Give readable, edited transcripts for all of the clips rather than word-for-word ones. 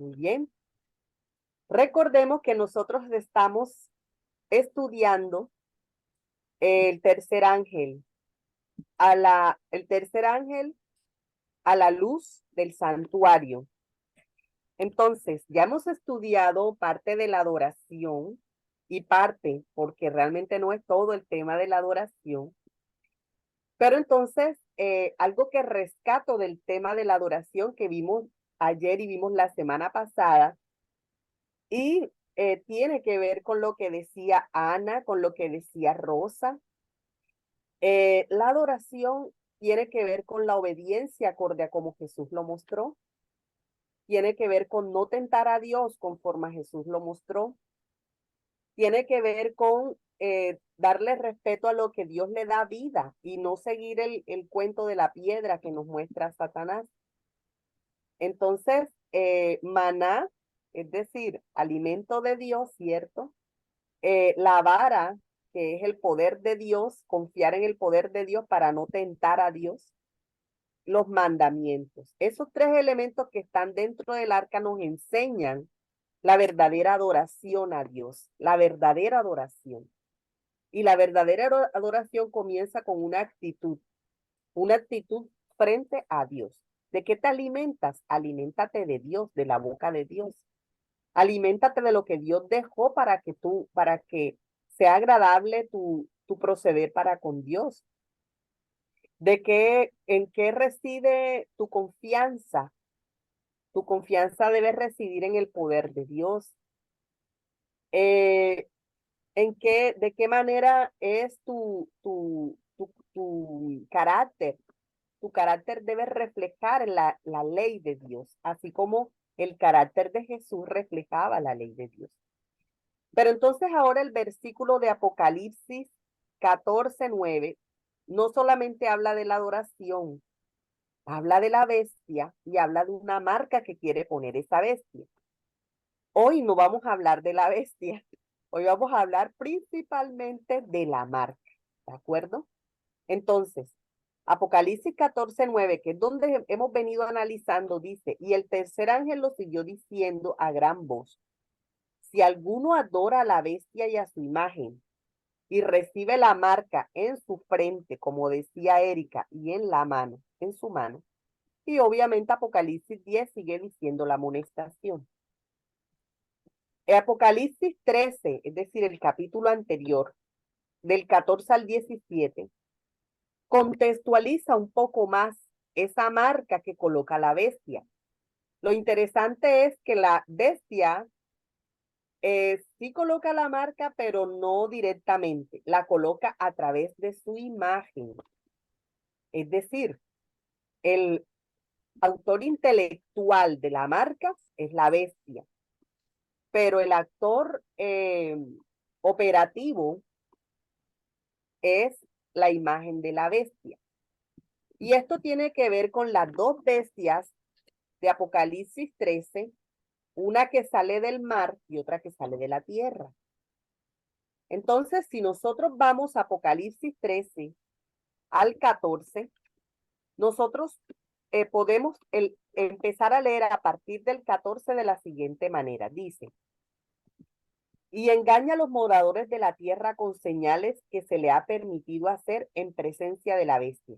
Muy bien. Recordemos que nosotros estamos estudiando el tercer ángel, el tercer ángel a la luz del santuario. Entonces, ya hemos estudiado parte de la adoración y parte, porque realmente no es todo el tema de la adoración, pero entonces, algo que rescato del tema de la adoración que vimos ayer y vimos la semana pasada, y tiene que ver con lo que decía Ana, con lo que decía Rosa. La adoración tiene que ver con la obediencia acorde a como Jesús lo mostró. Tiene que ver con no tentar a Dios conforme a Jesús lo mostró. Tiene que ver con darle respeto a lo que Dios le da vida y no seguir el cuento de la piedra que nos muestra Satanás. Entonces, maná, es decir, alimento de Dios, ¿cierto? La vara, que es el poder de Dios, confiar en el poder de Dios para no tentar a Dios, los mandamientos. Esos tres elementos que están dentro del arca nos enseñan la verdadera adoración a Dios, la verdadera adoración. Y la verdadera adoración comienza con una actitud frente a Dios. ¿De qué te alimentas? Aliméntate de Dios, de la boca de Dios. Aliméntate de lo que Dios dejó para que sea agradable tu proceder para con Dios. ¿En qué reside tu confianza? Tu confianza debe residir en el poder de Dios. Eh, ¿De qué manera es tu carácter? Tu carácter debe reflejar la ley de Dios, así como el carácter de Jesús reflejaba la ley de Dios. Pero entonces ahora el versículo de Apocalipsis 14:9 no solamente habla de la adoración, habla de la bestia y habla de una marca que quiere poner esa bestia. Hoy no vamos a hablar de la bestia, hoy vamos a hablar principalmente de la marca, ¿de acuerdo? Entonces, Apocalipsis 14:9, que es donde hemos venido analizando, dice, y el tercer ángel lo siguió diciendo a gran voz: si alguno adora a la bestia y a su imagen y recibe la marca en su frente, como decía Erika, y en la mano, en su mano. Y obviamente Apocalipsis 10 sigue diciendo la amonestación. Apocalipsis 13, es decir, el capítulo anterior, del 14 al 17, contextualiza un poco más esa marca que coloca la bestia. Lo interesante es que la bestia sí coloca la marca, pero no directamente, la coloca a través de su imagen. Es decir, el autor intelectual de la marca es la bestia, pero el actor operativo es la imagen de la bestia. Y esto tiene que ver con las dos bestias de Apocalipsis 13, una que sale del mar y otra que sale de la tierra. Entonces, si nosotros vamos a Apocalipsis 13 al 14, nosotros podemos empezar a leer a partir del 14 de la siguiente manera. Dice, y engaña a los moradores de la tierra con señales que se le ha permitido hacer en presencia de la bestia.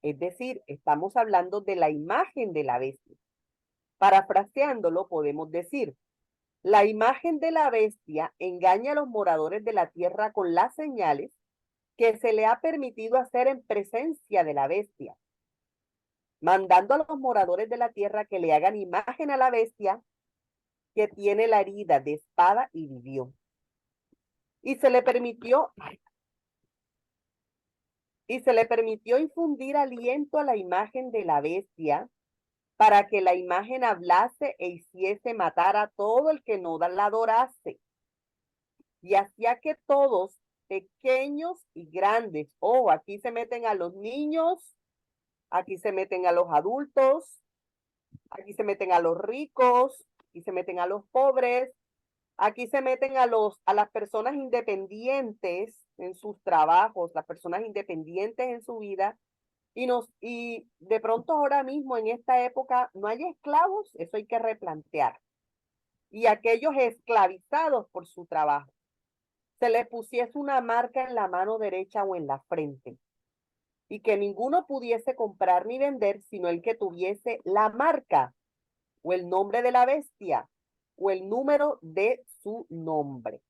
Es decir, estamos hablando de la imagen de la bestia. Parafraseándolo, podemos decir, la imagen de la bestia engaña a los moradores de la tierra con las señales que se le ha permitido hacer en presencia de la bestia, mandando a los moradores de la tierra que le hagan imagen a la bestia que tiene la herida de espada y vivió. Y se le permitió infundir aliento a la imagen de la bestia para que la imagen hablase e hiciese matar a todo el que no la adorase. Y hacía que todos, pequeños y grandes, aquí se meten a los niños, aquí se meten a los adultos, aquí se meten a los ricos, aquí se meten a los pobres, aquí se meten a las personas independientes en sus trabajos, las personas independientes en su vida, y de pronto ahora mismo en esta época no hay esclavos, eso hay que replantear. Y aquellos esclavizados por su trabajo, se les pusiese una marca en la mano derecha o en la frente y que ninguno pudiese comprar ni vender sino el que tuviese la marca o el nombre de la bestia o el número de su nombre.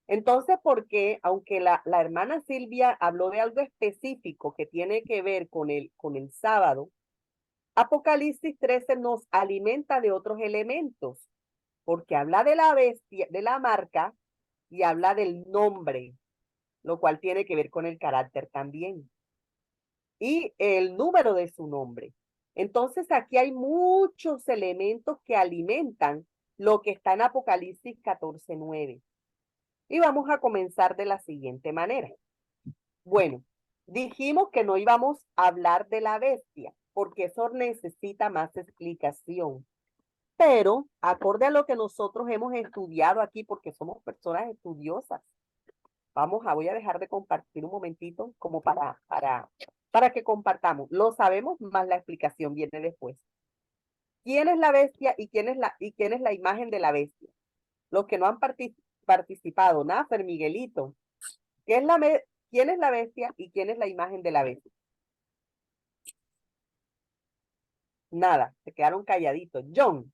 Entonces, ¿por qué, aunque la hermana Silvia habló de algo específico que tiene que ver con el sábado, Apocalipsis 13 nos alimenta de otros elementos, porque habla de la bestia, de la marca y habla del nombre, lo cual tiene que ver con el carácter también y el número de su nombre. Entonces, aquí hay muchos elementos que alimentan lo que está en Apocalipsis 14:9. Y vamos a comenzar de la siguiente manera. Bueno, dijimos que no íbamos a hablar de la bestia, porque eso necesita más explicación. Pero, acorde a lo que nosotros hemos estudiado aquí, porque somos personas estudiosas, voy a dejar de compartir un momentito como para que compartamos. Lo sabemos, más la explicación viene después. ¿Quién es la bestia y quién es la imagen de la bestia? Los que no han participado, Nafer, Miguelito, ¿quién es la bestia y quién es la imagen de la bestia? Nada, se quedaron calladitos. John,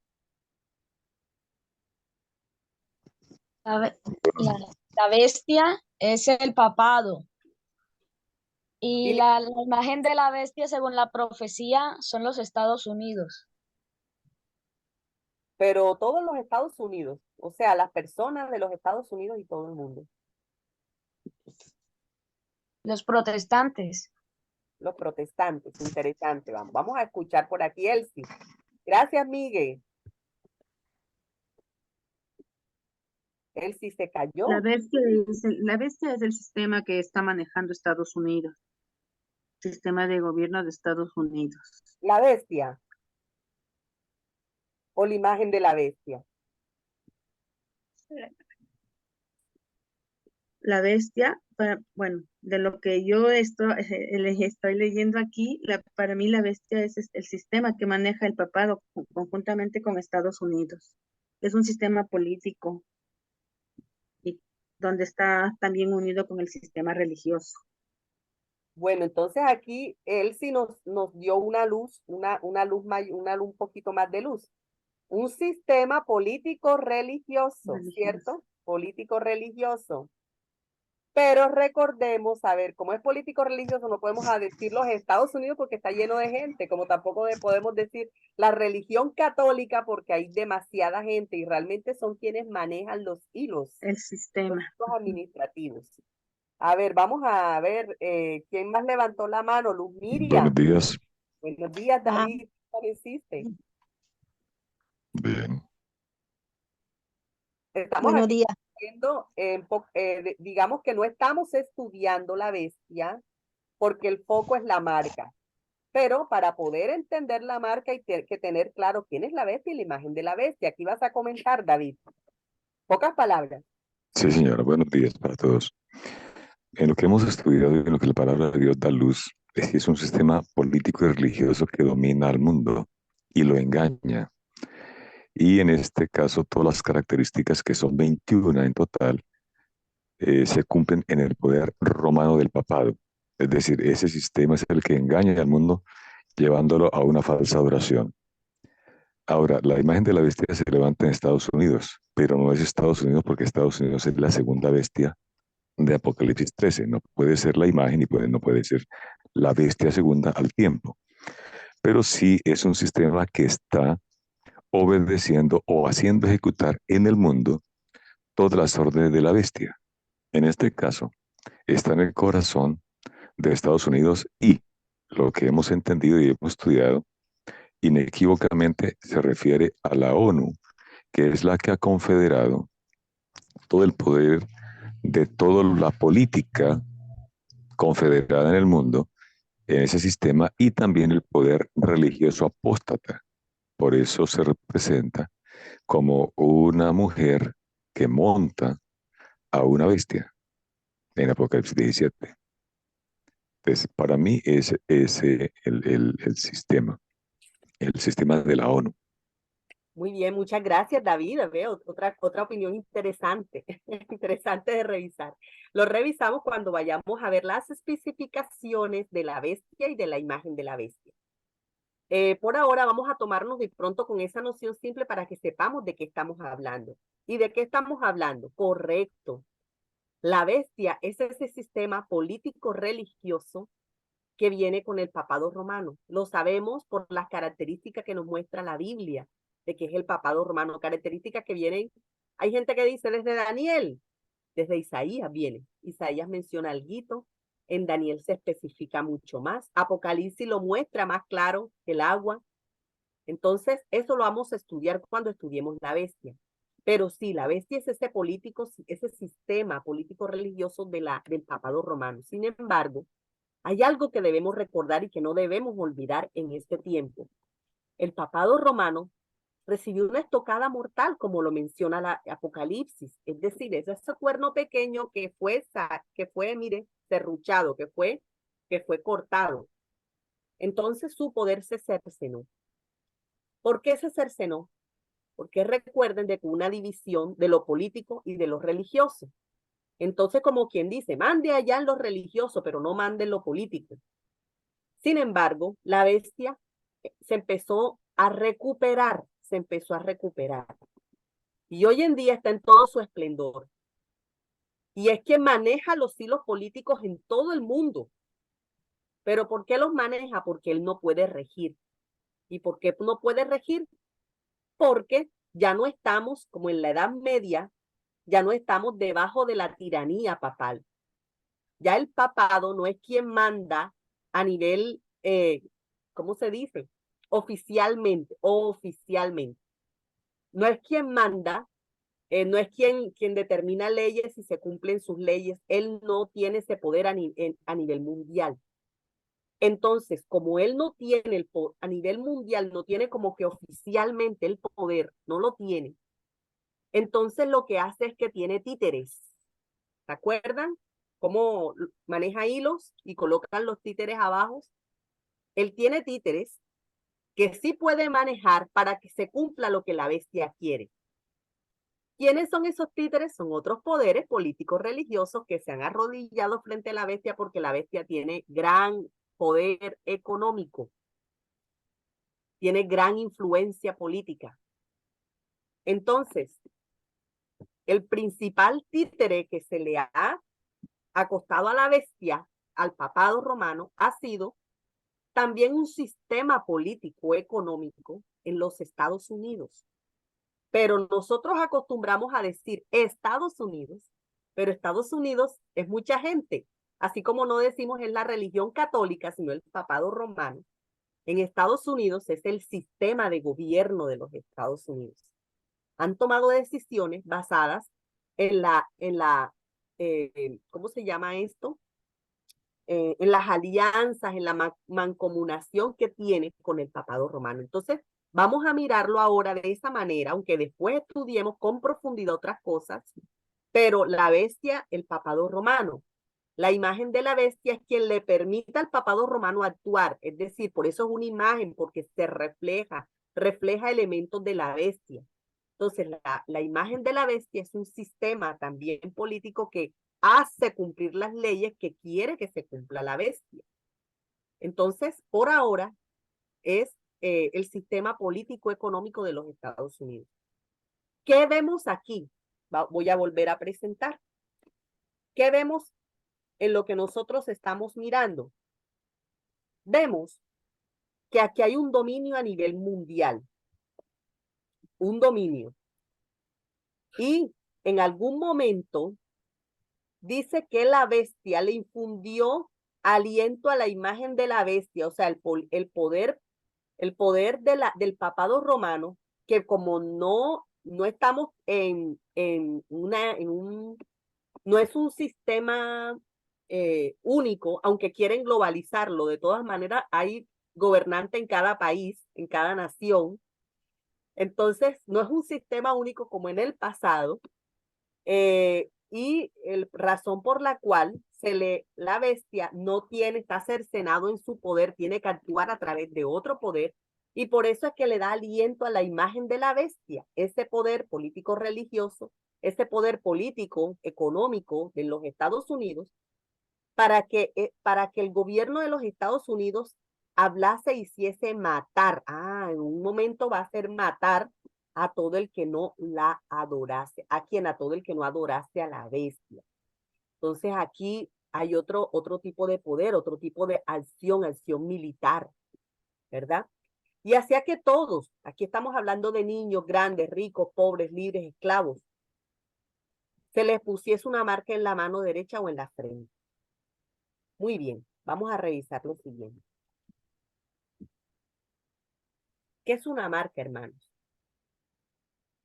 La, be- la- la bestia es el papado y y, la imagen de la bestia, según la profecía, son los Estados Unidos, pero todos los Estados Unidos, o sea, las personas de los Estados Unidos y todo el mundo, los protestantes. los protestantes, interesante, vamos a escuchar por aquí, Elsie. Gracias, Miguel. Elsie se cayó. La bestia es el sistema que está manejando Estados Unidos, sistema de gobierno de Estados Unidos. La bestia o la imagen de la bestia. La bestia, bueno, de lo que yo les estoy leyendo aquí, para mí la bestia es el sistema que maneja el papado conjuntamente con Estados Unidos. Es un sistema político y donde está también unido con el sistema religioso. Bueno, entonces aquí él sí nos dio una luz, una luz un poquito más de luz. Un sistema político religioso, ¿cierto? Político religioso. Pero recordemos, a ver, como es político religioso, no podemos decir los Estados Unidos porque está lleno de gente, como tampoco podemos decir la religión católica porque hay demasiada gente y realmente son quienes manejan los hilos, El los sistema. hilos administrativos. A ver, vamos a ver, ¿quién más levantó la mano? Luz Buenos Miriam. días. Buenos días, Ah, David. ¿Cómo hiciste? Bien. Estamos buenos aquí días. viendo, digamos que no estamos estudiando la bestia porque el foco es la marca. Pero para poder entender la marca hay que tener claro quién es la bestia y la imagen de la bestia. Aquí vas a comentar, David. Pocas palabras. Sí, señora, buenos días para todos. En lo que hemos estudiado y en lo que la palabra de Dios da luz, es que es un sistema político y religioso que domina al mundo y lo engaña. Y en este caso, todas las características, que son 21 en total, se cumplen en el poder romano del papado. Es decir, ese sistema es el que engaña al mundo llevándolo a una falsa adoración. Ahora, la imagen de la bestia se levanta en Estados Unidos, pero no es Estados Unidos porque Estados Unidos es la segunda bestia de Apocalipsis 13. No puede ser la imagen y no puede ser la bestia segunda al tiempo. Pero sí es un sistema que está obedeciendo o haciendo ejecutar en el mundo todas las órdenes de la bestia. En este caso, está en el corazón de Estados Unidos y lo que hemos entendido y hemos estudiado inequívocamente se refiere a la ONU, que es la que ha confederado todo el poder de toda la política confederada en el mundo, en ese sistema, y también el poder religioso apóstata. Por eso se representa como una mujer que monta a una bestia en Apocalipsis 17. Entonces, para mí es el sistema de la ONU. Muy bien, muchas gracias, David. Veo otra opinión interesante, interesante de revisar. Lo revisamos cuando vayamos a ver las especificaciones de la bestia y de la imagen de la bestia. Por ahora vamos a tomarnos de pronto con esa noción simple para que sepamos de qué estamos hablando. ¿Y de qué estamos hablando? Correcto. La bestia es ese sistema político religioso que viene con el papado romano. Lo sabemos por las características que nos muestra la Biblia de que es el papado romano, características que vienen, hay gente que dice desde Daniel, desde Isaías viene. Isaías menciona alguito, en Daniel se especifica mucho más, Apocalipsis lo muestra más claro, el agua. Entonces, eso lo vamos a estudiar cuando estudiemos la bestia. Pero sí, la bestia es ese político, ese sistema político religioso del papado romano. Sin embargo, hay algo que debemos recordar y que no debemos olvidar en este tiempo. El papado romano recibió una estocada mortal, como lo menciona la Apocalipsis. Es decir, es ese cuerno pequeño que fue, mire, serruchado, que fue cortado. Entonces su poder se cercenó. ¿Por qué se cercenó? Porque recuerden de que una división de lo político y de lo religioso. Entonces, como quien dice, mande allá en lo religioso, pero no mande en lo político. Sin embargo, la bestia se empezó a recuperar. Y hoy en día está en todo su esplendor. Y es que maneja los hilos políticos en todo el mundo. ¿Pero por qué los maneja? Porque él no puede regir. ¿Y por qué no puede regir? Porque ya no estamos como en la Edad Media, ya no estamos debajo de la tiranía papal. Ya el papado no es quien manda a nivel, ¿cómo se dice? Oficialmente. No es quien manda, no es quien determina leyes y se cumplen sus leyes. Él no tiene ese poder a nivel mundial. Entonces, como él no tiene a nivel mundial, no tiene como que oficialmente el poder, no lo tiene. Entonces lo que hace es que tiene títeres. ¿Se acuerdan? Cómo maneja hilos y colocan los títeres abajo. Él tiene títeres que sí puede manejar para que se cumpla lo que la bestia quiere. ¿Quiénes son esos títeres? Son otros poderes políticos religiosos que se han arrodillado frente a la bestia porque la bestia tiene gran poder económico, tiene gran influencia política. Entonces, el principal títere que se le ha acostado a la bestia, al papado romano, ha sido también un sistema político económico en los Estados Unidos. Pero nosotros acostumbramos a decir Estados Unidos, pero Estados Unidos es mucha gente, así como no decimos es la religión católica, sino el papado romano. En Estados Unidos es el sistema de gobierno de los Estados Unidos. Han tomado decisiones basadas en ¿cómo se llama esto? En las alianzas, en la mancomunación que tiene con el papado romano. Entonces, vamos a mirarlo ahora de esa manera, aunque después estudiemos con profundidad otras cosas, pero la bestia, el papado romano. La imagen de la bestia es quien le permite al papado romano actuar, es decir, por eso es una imagen, porque se refleja elementos de la bestia. Entonces, la imagen de la bestia es un sistema también político que hace cumplir las leyes que quiere que se cumpla la bestia. Entonces, por ahora, es el sistema político económico de los Estados Unidos. ¿Qué vemos aquí? Voy a volver a presentar. ¿Qué vemos en lo que nosotros estamos mirando? Vemos que aquí hay un dominio a nivel mundial. Un dominio. Y en algún momento dice que la bestia le infundió aliento a la imagen de la bestia, o sea, el poder del papado romano, que como no estamos no es un sistema único, aunque quieren globalizarlo, de todas maneras hay gobernante en cada país, en cada nación. Entonces, no es un sistema único como en el pasado, y razón por la cual la bestia no tiene, está cercenado en su poder, tiene que actuar a través de otro poder, y por eso es que le da aliento a la imagen de la bestia, ese poder político religioso, ese poder político económico de los Estados Unidos, para que el gobierno de los Estados Unidos hablase y hiciese matar. En un momento va a ser matar a todo el que no la adorase. A todo el que no adorase a la bestia. Entonces aquí hay otro tipo de poder, otro tipo de acción militar, ¿verdad? Y hacía que todos, aquí estamos hablando de niños, grandes, ricos, pobres, libres, esclavos, se les pusiese una marca en la mano derecha o en la frente. Muy bien, vamos a revisar lo siguiente. ¿Qué es una marca, hermanos?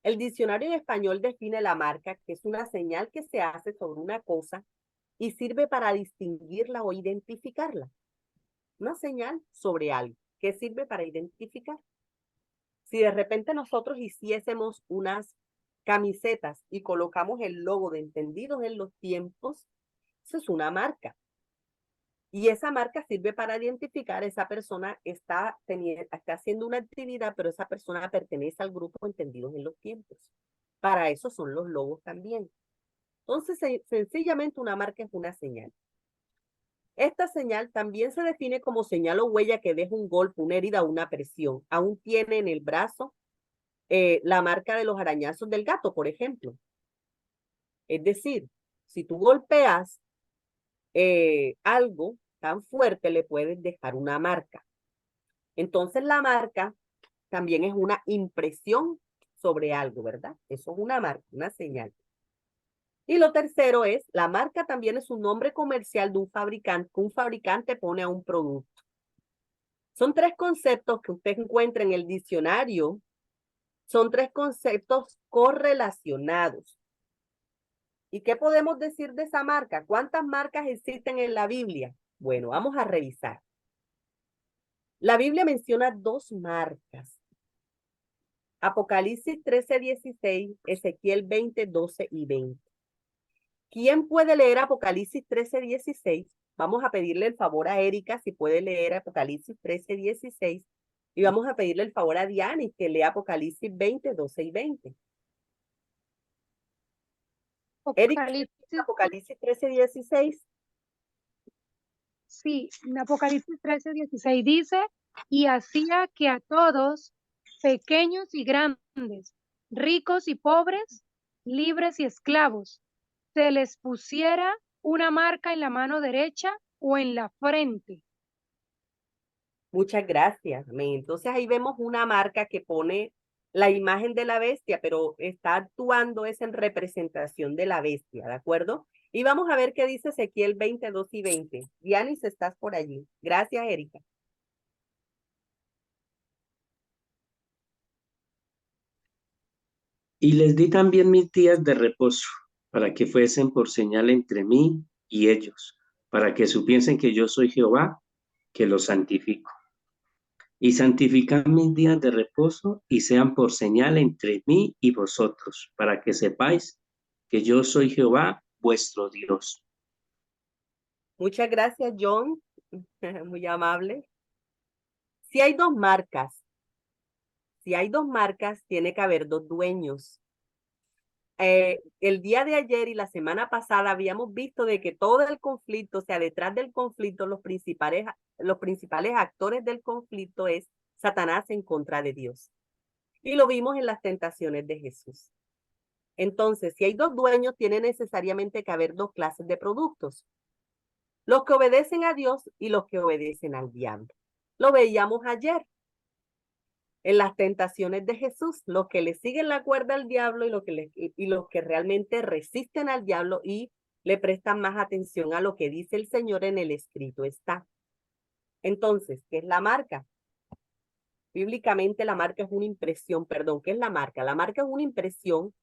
El diccionario en español define la marca, que es una señal que se hace sobre una cosa y sirve para distinguirla o identificarla. Una señal sobre algo que sirve para identificar. Si de repente nosotros hiciésemos unas camisetas y colocamos el logo de Entendidos en los Tiempos, eso es una marca. Y esa marca sirve para identificar, esa persona está haciendo una actividad, pero esa persona pertenece al grupo Entendidos en los Tiempos. Para eso son los logos también. Entonces, sencillamente una marca es una señal. Esta señal también se define como señal o huella que deja un golpe, una herida o una presión. Aún tiene en el brazo la marca de los arañazos del gato, por ejemplo. Es decir, si tú golpeas algo tan fuerte, le puedes dejar una marca. Entonces la marca también es una impresión sobre algo, ¿verdad? Eso es una marca, una señal. Y lo tercero es, la marca también es un nombre comercial de un fabricante, que un fabricante pone a un producto. Son tres conceptos que usted encuentra en el diccionario. Son tres conceptos correlacionados. ¿Y qué podemos decir de esa marca? ¿Cuántas marcas existen en la Biblia? Bueno, vamos a revisar. La Biblia menciona 2 marcas. Apocalipsis 13:16, Ezequiel 20:12 y 20. ¿Quién puede leer Apocalipsis 13:16? Vamos a pedirle el favor a Erika si puede leer Apocalipsis 13:16 y vamos a pedirle el favor a Diana que lea Apocalipsis 20:12 y 20. Erika, Apocalipsis 13:16. Sí, en Apocalipsis 13:16 dice, y hacía que a todos, pequeños y grandes, ricos y pobres, libres y esclavos, se les pusiera una marca en la mano derecha o en la frente. Muchas gracias. Entonces ahí vemos una marca que pone la imagen de la bestia, pero está actuando es en representación de la bestia, ¿de acuerdo? Y vamos a ver qué dice Ezequiel 20:2 y 20. Dianis, estás por allí. Gracias, Erika. Y les di también mis días de reposo, para que fuesen por señal entre mí y ellos, para que supiesen que yo soy Jehová, que los santifico. Y santificad mis días de reposo y sean por señal entre mí y vosotros, para que sepáis que yo soy Jehová, vuestro Dios. Muchas gracias, John. Muy amable. Si hay 2 marcas, tiene que haber 2 dueños. El día de ayer y la semana pasada habíamos visto de que todo el conflicto, o sea, detrás del conflicto, los principales actores del conflicto es Satanás en contra de Dios. Y lo vimos en las tentaciones de Jesús. Entonces, si hay 2 dueños, tiene necesariamente que haber 2 clases de productos. Los que obedecen a Dios y los que obedecen al diablo. Lo veíamos ayer en las tentaciones de Jesús, los que le siguen la cuerda al diablo y los que realmente resisten al diablo y le prestan más atención a lo que dice el Señor en el escrito está. Entonces, ¿qué es la marca? Bíblicamente la marca es una impresión, ¿qué es la marca? La marca es una impresión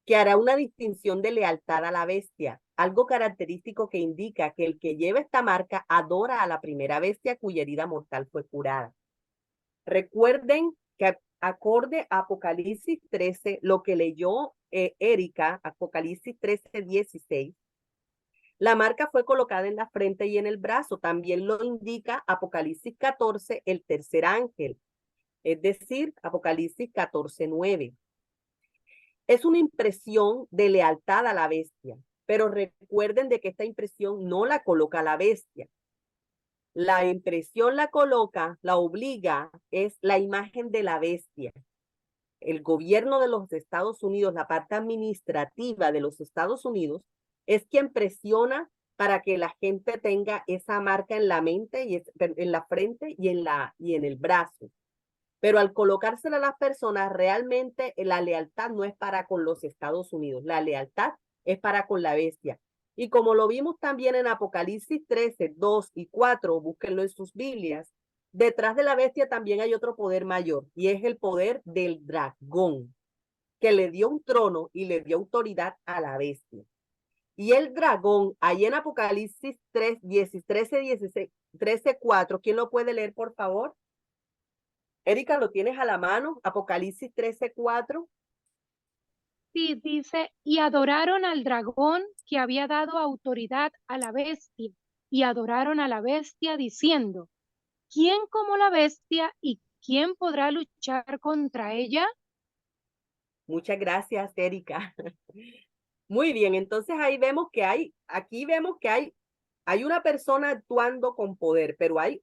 que hará una distinción de lealtad a la bestia, algo característico que indica que el que lleva esta marca adora a la primera bestia cuya herida mortal fue curada. Recuerden que acorde a Apocalipsis 13, lo que leyó Erika, Apocalipsis 13:16, La marca fue colocada en la frente y en el brazo. También lo indica Apocalipsis 14, el tercer ángel. Es decir, Apocalipsis 14:9. Es una impresión de lealtad a la bestia, pero recuerden de que esta impresión no la coloca la bestia. La impresión la coloca, la obliga, es la imagen de la bestia. El gobierno de los Estados Unidos, la parte administrativa de los Estados Unidos, es quien presiona para que la gente tenga esa marca en la mente, y en la frente y en el brazo. Pero al colocársela a las personas, realmente la lealtad no es para con los Estados Unidos, la lealtad es para con la bestia. Y como lo vimos también en Apocalipsis 13, 2 y 4, búsquenlo en sus Biblias, detrás de la bestia también hay otro poder mayor, y es el poder del dragón, que le dio un trono y le dio autoridad a la bestia. Y el dragón, ahí en Apocalipsis 3, 13, 16, 13, 4, ¿quién lo puede leer, por favor? Erika, ¿lo tienes a la mano? Apocalipsis 13:4. Sí, dice, y adoraron al dragón que había dado autoridad a la bestia, y adoraron a la bestia diciendo, ¿quién como la bestia y quién podrá luchar contra ella? Muchas gracias, Erika. Muy bien, entonces ahí vemos que aquí vemos que hay una persona actuando con poder, pero hay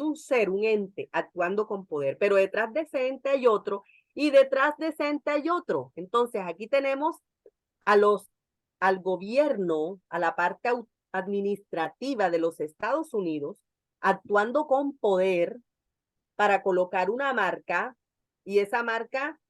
un ser, un ente actuando con poder, pero detrás de ese ente hay otro, y detrás de ese ente hay otro. Entonces aquí tenemos al gobierno, a la parte administrativa de los Estados Unidos, actuando con poder para colocar una marca, y esa marca,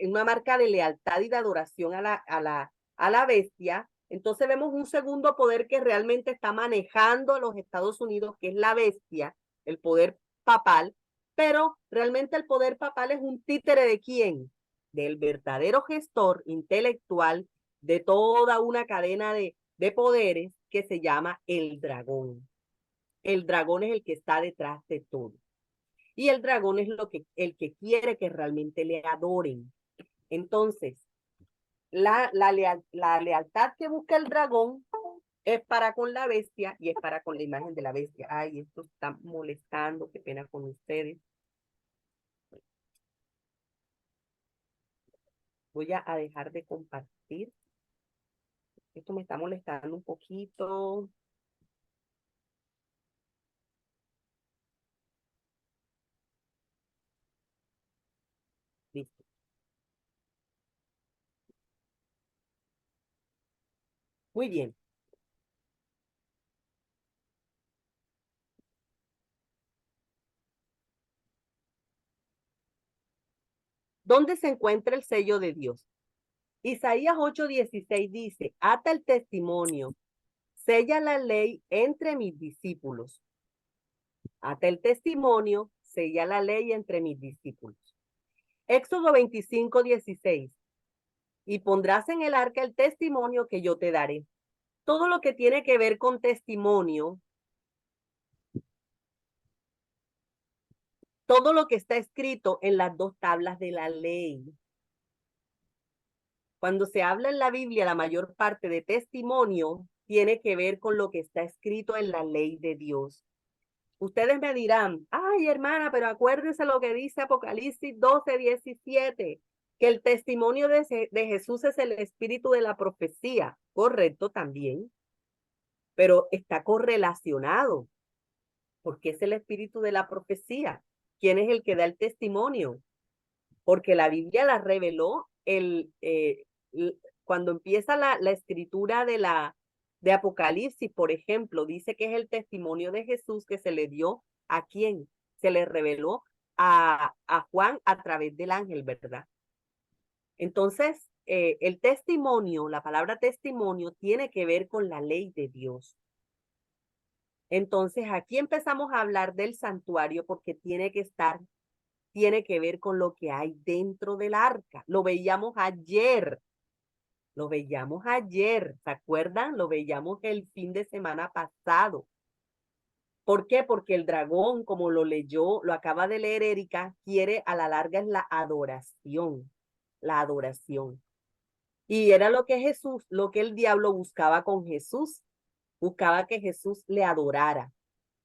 una marca de lealtad y de adoración a la bestia. Entonces vemos un segundo poder que realmente está manejando a los Estados Unidos, que es la bestia, el poder papal, pero realmente el poder papal es un títere ¿de quién? Del verdadero gestor intelectual de toda una cadena de poderes que se llama el dragón. El dragón es el que está detrás de todo. Y el dragón es el que quiere que realmente le adoren. Entonces, la lealtad que busca el dragón es para con la bestia y es para con la imagen de la bestia. Ay, esto está molestando, qué pena con ustedes. Voy a dejar de compartir. Esto me está molestando un poquito. Listo. Muy bien. ¿Dónde se encuentra el sello de Dios? Isaías 8:16 dice, ata el testimonio, sella la ley entre mis discípulos. Ata el testimonio, sella la ley entre mis discípulos. Éxodo 25:16. Y pondrás en el arca el testimonio que yo te daré. Todo lo que tiene que ver con testimonio, todo lo que está escrito en las dos tablas de la ley. Cuando se habla en la Biblia, la mayor parte de testimonio tiene que ver con lo que está escrito en la ley de Dios. Ustedes me dirán, ay hermana, pero acuérdese lo que dice Apocalipsis 12:17, que el testimonio de Jesús es el espíritu de la profecía. Correcto también, pero está correlacionado, porque es el espíritu de la profecía. ¿Quién es el que da el testimonio? Porque la Biblia la reveló cuando empieza la escritura de Apocalipsis, por ejemplo, dice que es el testimonio de Jesús que se le dio a quién, se le reveló a Juan a través del ángel, ¿verdad? Entonces, el testimonio, la palabra testimonio, tiene que ver con la ley de Dios. Entonces, aquí empezamos a hablar del santuario porque tiene que ver con lo que hay dentro del arca. Lo veíamos ayer, ¿se acuerdan? Lo veíamos el fin de semana pasado. ¿Por qué? Porque el dragón, como lo acaba de leer Erika, quiere a la larga es la adoración, la adoración. Y era lo que Jesús, lo que el diablo buscaba con Jesús. Buscaba que Jesús le adorara.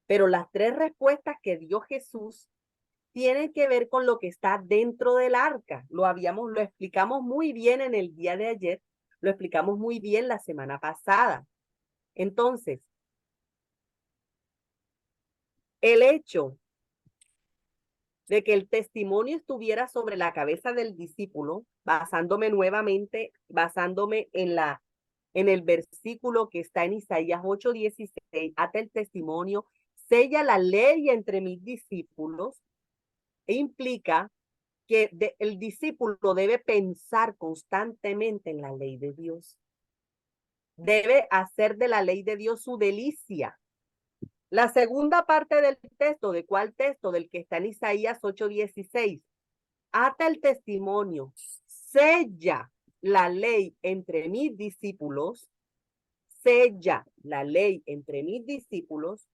Pero las tres respuestas que dio Jesús tienen que ver con lo que está dentro del arca. Lo explicamos muy bien en el día de ayer, lo explicamos muy bien la semana pasada. Entonces, el hecho de que el testimonio estuviera sobre la cabeza del discípulo, basándome en el versículo que está en Isaías 8:16, ata el testimonio, sella la ley entre mis discípulos, e implica que el discípulo debe pensar constantemente en la ley de Dios. Debe hacer de la ley de Dios su delicia. La segunda parte del texto, ¿de cuál texto? Del que está en Isaías 8:16. Ata el testimonio, sella la ley entre mis discípulos, sella la ley entre mis discípulos.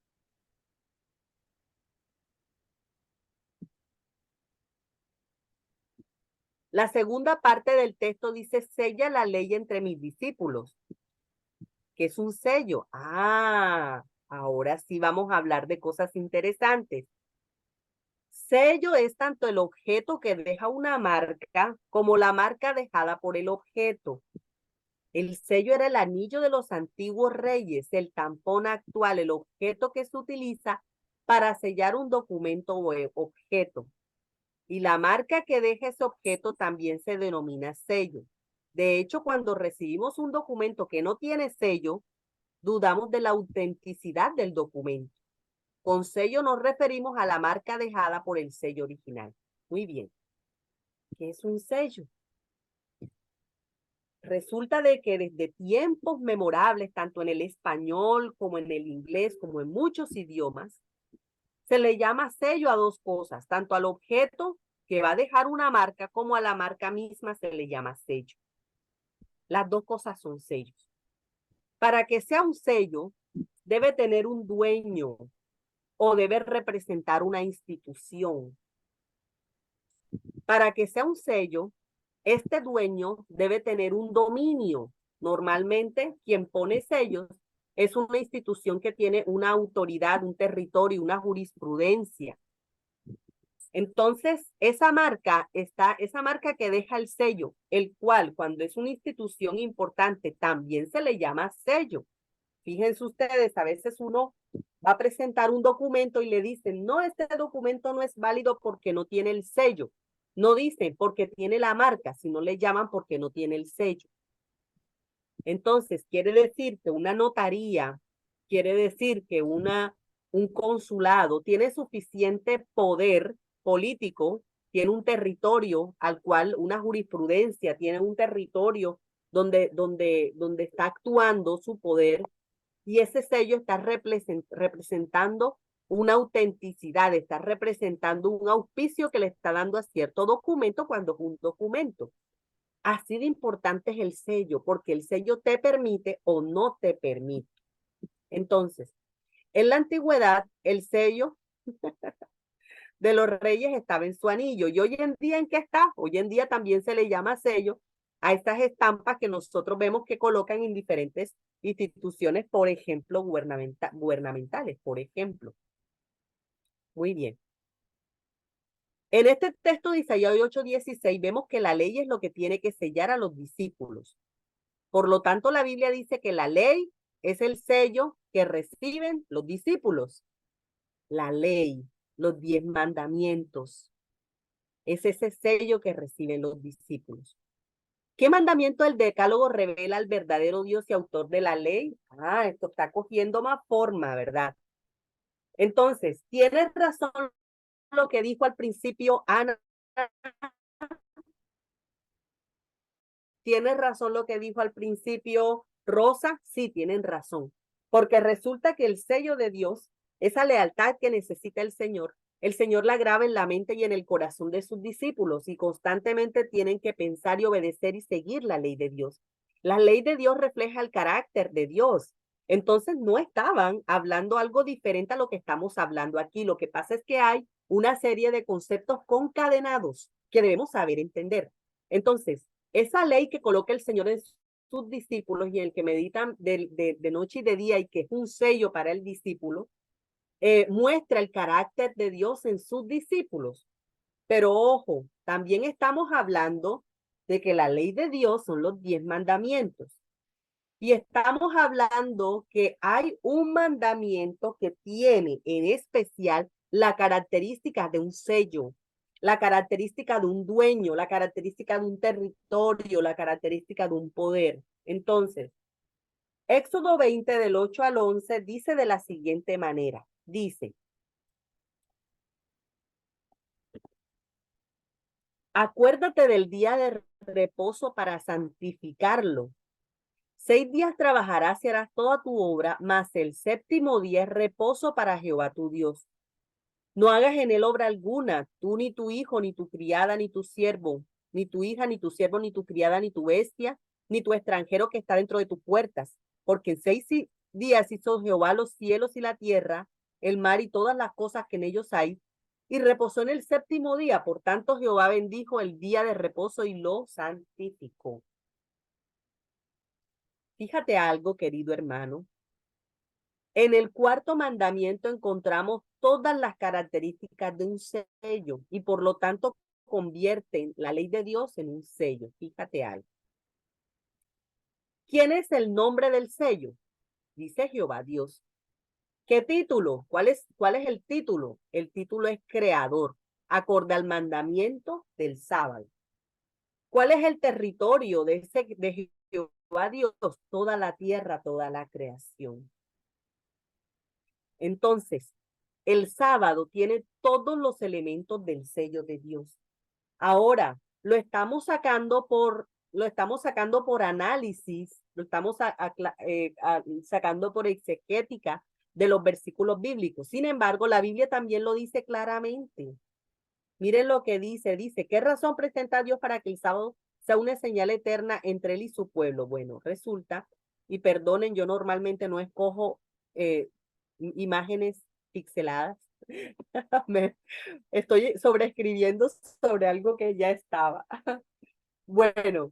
La segunda parte del texto dice, sella la ley entre mis discípulos, que es un sello. Ahora sí vamos a hablar de cosas interesantes. Sello es tanto el objeto que deja una marca como la marca dejada por el objeto. El sello era el anillo de los antiguos reyes, el tampón actual, el objeto que se utiliza para sellar un documento o objeto. Y la marca que deja ese objeto también se denomina sello. De hecho, cuando recibimos un documento que no tiene sello, dudamos de la autenticidad del documento. Con sello nos referimos a la marca dejada por el sello original. Muy bien. ¿Qué es un sello? Resulta de que desde tiempos memorables, tanto en el español como en el inglés, como en muchos idiomas, se le llama sello a dos cosas, tanto al objeto que va a dejar una marca como a la marca misma se le llama sello. Las dos cosas son sellos. Para que sea un sello, debe tener un dueño o debe representar una institución. Para que sea un sello, este dueño debe tener un dominio. Normalmente, quien pone sellos es una institución que tiene una autoridad, un territorio, una jurisprudencia. Entonces, esa marca que deja el sello, el cual cuando es una institución importante también se le llama sello. Fíjense ustedes, a veces uno va a presentar un documento y le dicen, no, este documento no es válido porque no tiene el sello. No dicen porque tiene la marca, sino le llaman porque no tiene el sello. Entonces, quiere decir que una notaría, quiere decir que un consulado tiene suficiente poder político, tiene un territorio al cual una jurisprudencia, tiene un territorio donde está actuando su poder, y ese sello está representando una autenticidad, está representando un auspicio que le está dando a cierto documento cuando es un documento. Así de importante es el sello, porque el sello te permite o no te permite. Entonces, en la antigüedad, el sello de los reyes estaba en su anillo. ¿Y hoy en día en qué está? Hoy en día también se le llama sello a estas estampas que nosotros vemos que colocan en diferentes instituciones, por ejemplo, gubernamentales, por ejemplo. Muy bien. En este texto de Isaías 8:16 vemos que la ley es lo que tiene que sellar a los discípulos. Por lo tanto, la Biblia dice que la ley es el sello que reciben los discípulos. La ley, los 10 mandamientos, es ese sello que reciben los discípulos. ¿Qué mandamiento del decálogo revela al verdadero Dios y autor de la ley? Esto está cogiendo más forma, ¿verdad? Entonces, tienes razón lo que dijo al principio Ana. ¿Tienes razón lo que dijo al principio Rosa? Sí, tienen razón. Porque resulta que el sello de Dios, esa lealtad que necesita el Señor la graba en la mente y en el corazón de sus discípulos y constantemente tienen que pensar y obedecer y seguir la ley de Dios. La ley de Dios refleja el carácter de Dios. Entonces no estaban hablando algo diferente a lo que estamos hablando aquí. Lo que pasa es que hay una serie de conceptos concadenados que debemos saber entender. Entonces, Esa ley que coloca el Señor en sus discípulos y en el que meditan de noche y de día y que es un sello para el discípulo, muestra el carácter de Dios en sus discípulos. Pero ojo, también estamos hablando de que la ley de Dios son los 10 mandamientos. Y estamos hablando que hay un mandamiento que tiene en especial la característica de un sello, la característica de un dueño, la característica de un territorio, la característica de un poder. Entonces, Éxodo 20 del 8 al 11 dice de la siguiente manera, dice, acuérdate del día de reposo para santificarlo. 6 días trabajarás y harás toda tu obra, mas el séptimo día es reposo para Jehová tu Dios. No hagas en él obra alguna, tú ni tu hijo, ni tu criada, ni tu siervo, ni tu hija, ni tu siervo, ni tu criada, ni tu bestia, ni tu extranjero que está dentro de tus puertas. Porque en 6 días hizo Jehová los cielos y la tierra, el mar y todas las cosas que en ellos hay, y reposó en el séptimo día. Por tanto, Jehová bendijo el día de reposo y lo santificó. Fíjate algo, querido hermano. En el cuarto mandamiento encontramos todas las características de un sello y por lo tanto convierten la ley de Dios en un sello. Fíjate algo. ¿Quién es el nombre del sello? Dice Jehová Dios. ¿Qué título? ¿Cuál es el título? El título es creador, acorde al mandamiento del sábado. ¿Cuál es el territorio de Jehová Dios? Toda la tierra, toda la creación. Entonces, el sábado tiene todos los elementos del sello de Dios. Ahora, lo estamos sacando por análisis, lo estamos sacando por exegética de los versículos bíblicos. Sin embargo, la Biblia también lo dice claramente. Miren lo que dice, ¿qué razón presenta Dios para que el sábado sea una señal eterna entre él y su pueblo? Bueno, resulta, y perdonen, yo normalmente no escojo imágenes pixeladas. Me estoy sobreescribiendo sobre algo que ya estaba. Bueno,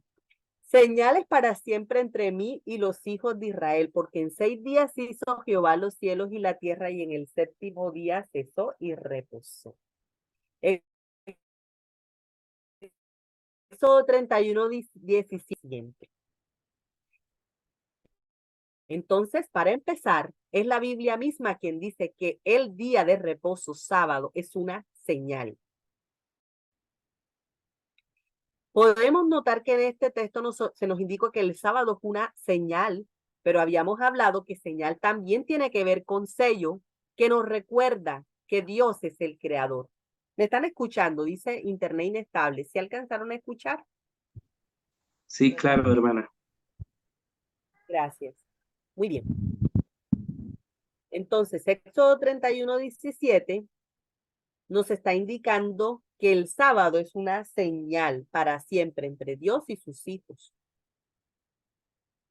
señales para siempre entre mí y los hijos de Israel, porque en 6 días hizo Jehová los cielos y la tierra, y en el séptimo día cesó y reposó. Éxodo 31, 17. Entonces, para empezar, es la Biblia misma quien dice que el día de reposo, sábado, es una señal. Podemos notar que en este texto se nos indica que el sábado es una señal, pero habíamos hablado que señal también tiene que ver con sello, que nos recuerda que Dios es el creador. ¿Me están escuchando? Dice internet inestable. ¿Sí alcanzaron a escuchar? Sí, claro, hermana. Gracias. Muy bien. Entonces, Éxodo 31, 17 nos está indicando que el sábado es una señal para siempre entre Dios y sus hijos.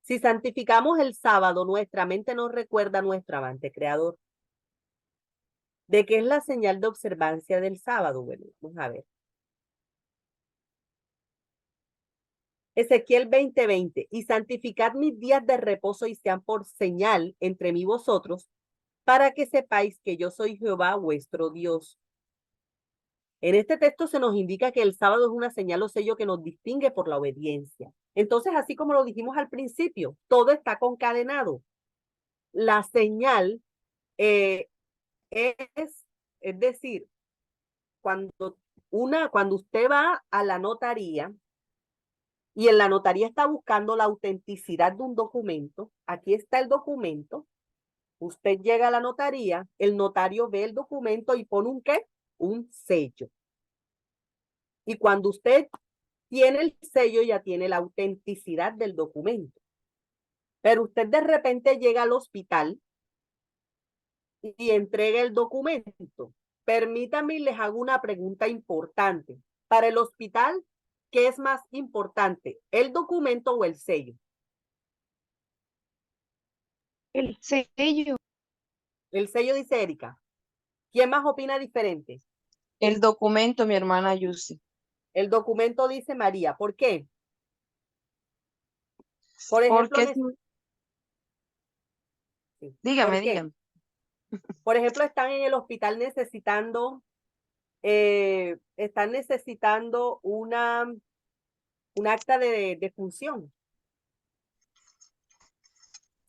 Si santificamos el sábado, nuestra mente nos recuerda a nuestro amante creador. ¿De qué es la señal de observancia del sábado? Bueno, vamos a ver. Ezequiel 20:20, y santificad mis días de reposo y sean por señal entre mí y vosotros, para que sepáis que yo soy Jehová vuestro Dios. En este texto se nos indica que el sábado es una señal o sello que nos distingue por la obediencia. Entonces, así como lo dijimos al principio, todo está concadenado. La señal es decir, cuando usted va a la notaría y en la notaría está buscando la autenticidad de un documento, aquí está el documento, usted llega a la notaría, el notario ve el documento y pone un ¿qué? Un sello. Y cuando usted tiene el sello, ya tiene la autenticidad del documento. Pero usted de repente llega al hospital y entrega el documento. Permítanme, les hago una pregunta importante. Para el hospital, ¿qué es más importante? ¿El documento o el sello? El sello. El sello, dice Erika. ¿Quién más opina diferente? El documento, mi hermana Yusi. El documento, dice María. ¿Por qué? Por ejemplo, Porque, sí, dígame, ¿por qué? dígame. Por ejemplo, están en el hospital necesitando, están necesitando un acta de función.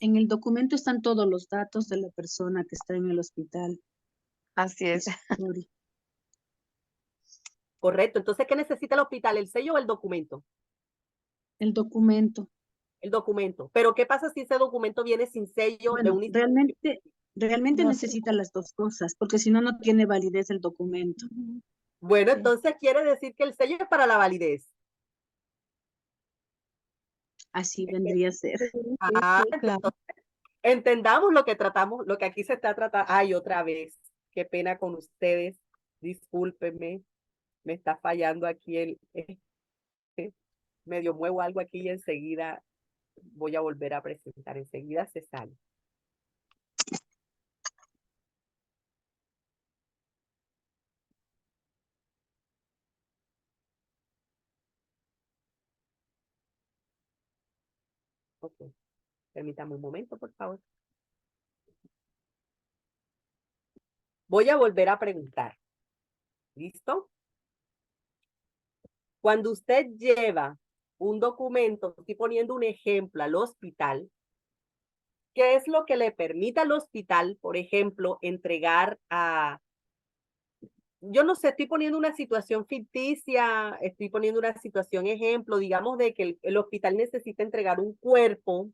En el documento están todos los datos de la persona que está en el hospital. Así es. Historia. Correcto. Entonces, ¿qué necesita el hospital? ¿El sello o el documento? El documento. El documento. Pero ¿qué pasa si ese documento viene sin sello de Bueno, un instituto? realmente No, necesita las dos cosas, porque si no, no tiene validez el documento. Bueno, Sí. entonces quiere decir que el sello es para la validez. Así vendría a ser. Ah, claro. entonces, entendamos lo que tratamos, lo que aquí se está tratando. Ay, otra vez. Qué pena con ustedes. Discúlpenme. Me está fallando aquí medio muevo algo aquí y enseguida voy a volver a presentar. Enseguida se sale. Ok. Permítame un momento, por favor. Voy a volver a preguntar. ¿Listo? Cuando usted lleva un documento, estoy poniendo un ejemplo al hospital, ¿qué es lo que le permite al hospital, por ejemplo, entregar a, yo no sé, estoy poniendo una situación ficticia, estoy poniendo una situación ejemplo, digamos de que el hospital necesita entregar un cuerpo,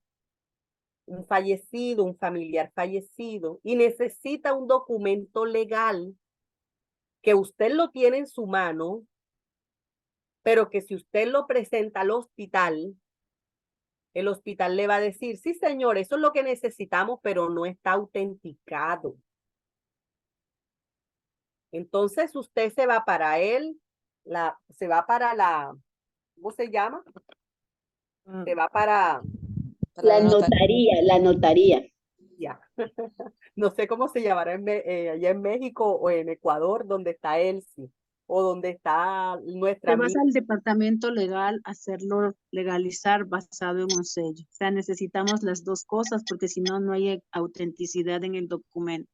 un fallecido, un familiar fallecido, y necesita un documento legal que usted lo tiene en su mano, pero que si usted lo presenta al hospital, el hospital le va a decir, sí, señor, eso es lo que necesitamos, pero no está autenticado. Entonces usted se va para él, se va para la, ¿cómo se llama? Se va para, Para la nota. La notaría. ya, no sé cómo se llamará allá en México o en Ecuador, donde está Elsie, o donde está nuestra Te vas amiga. al departamento legal a hacerlo legalizar basado en un sello. O sea, necesitamos las dos cosas porque si no, no hay autenticidad en el documento.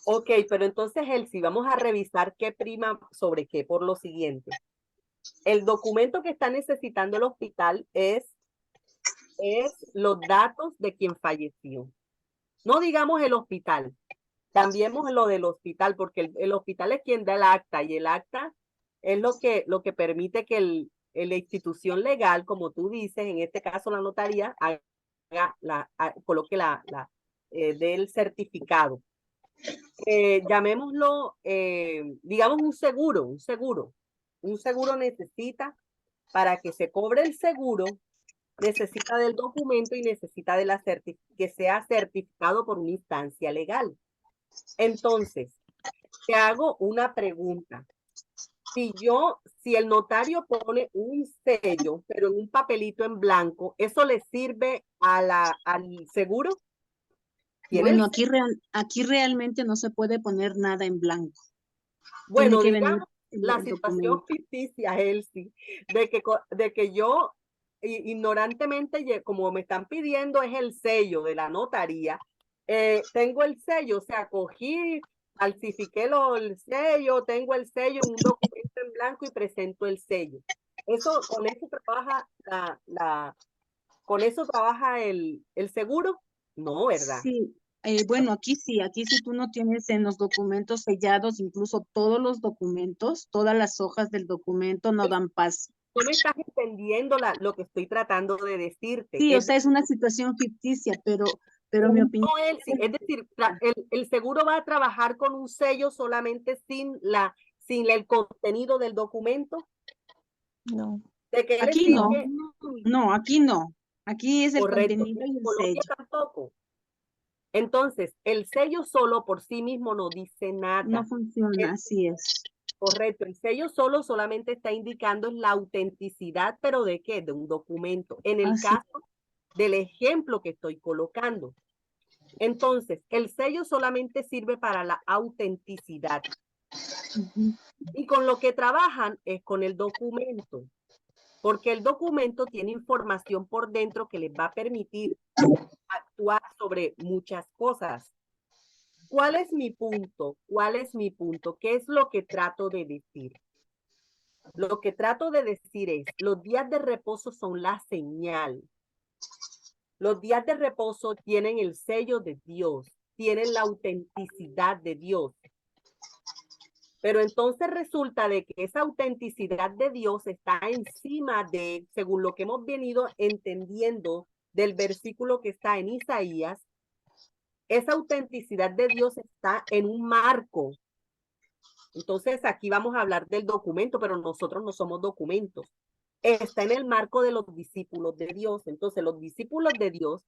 Ok, pero entonces Elsie, vamos a revisar qué prima sobre qué por lo siguiente. El documento que está necesitando el hospital es los datos de quien falleció. No digamos el hospital, cambiemos lo del hospital, porque el hospital es quien da el acta y el acta es lo que permite que la institución legal, como tú dices, en este caso la notaría, coloque del certificado. Llamémoslo, digamos un seguro. Un seguro necesita, para que se cobre el seguro, necesita del documento y necesita de que sea certificado por una instancia legal. Entonces, te hago una pregunta. Si el notario pone un sello, pero en un papelito en blanco, ¿eso le sirve al seguro? Bueno, aquí realmente no se puede poner nada en blanco. Tiene Bueno, que venir digamos, la el situación documento. ficticia, Elsie, de que yo ignorantemente, como me están pidiendo es el sello de la notaría, tengo el sello, o sea, cogí, falsifiqué el sello, tengo el sello en un documento en blanco y presento el sello. Con eso trabaja con eso trabaja el seguro, no, ¿verdad? Sí, bueno, aquí sí tú no tienes en los documentos sellados, incluso todos los documentos, todas las hojas del documento no dan paso. Tú me estás entendiendo lo que estoy tratando de decirte. Sí, o sea, es una situación ficticia, pero mi opinión No, es decir, el seguro va a trabajar con un sello solamente sin el contenido del documento. No. De que le aquí no, sirve, no, aquí no. Aquí es el correcto, contenido en y el Colombia sello. tampoco. Entonces, el sello solo por sí mismo no dice No nada. funciona, así es. Correcto, el sello solo solamente está indicando la autenticidad, pero ¿de qué? De un documento. En el Así. caso del ejemplo que estoy colocando. Entonces, el sello solamente sirve para la autenticidad. Y con lo que trabajan es con el documento. porque el documento tiene información por dentro que les va a permitir actuar sobre muchas cosas. ¿Cuál es mi punto? ¿Cuál es mi punto? ¿Qué es lo que trato de decir? Lo que trato de decir es, los días de reposo son la señal. Los días de reposo tienen el sello de Dios, tienen la autenticidad de Dios. Pero entonces resulta de que esa autenticidad de Dios está encima de, según lo que hemos venido entendiendo del versículo que está en Isaías, esa autenticidad de Dios está en un marco. Entonces aquí vamos a hablar del documento, pero nosotros no somos documentos. Está en el marco de los discípulos de Dios. Entonces los discípulos de Dios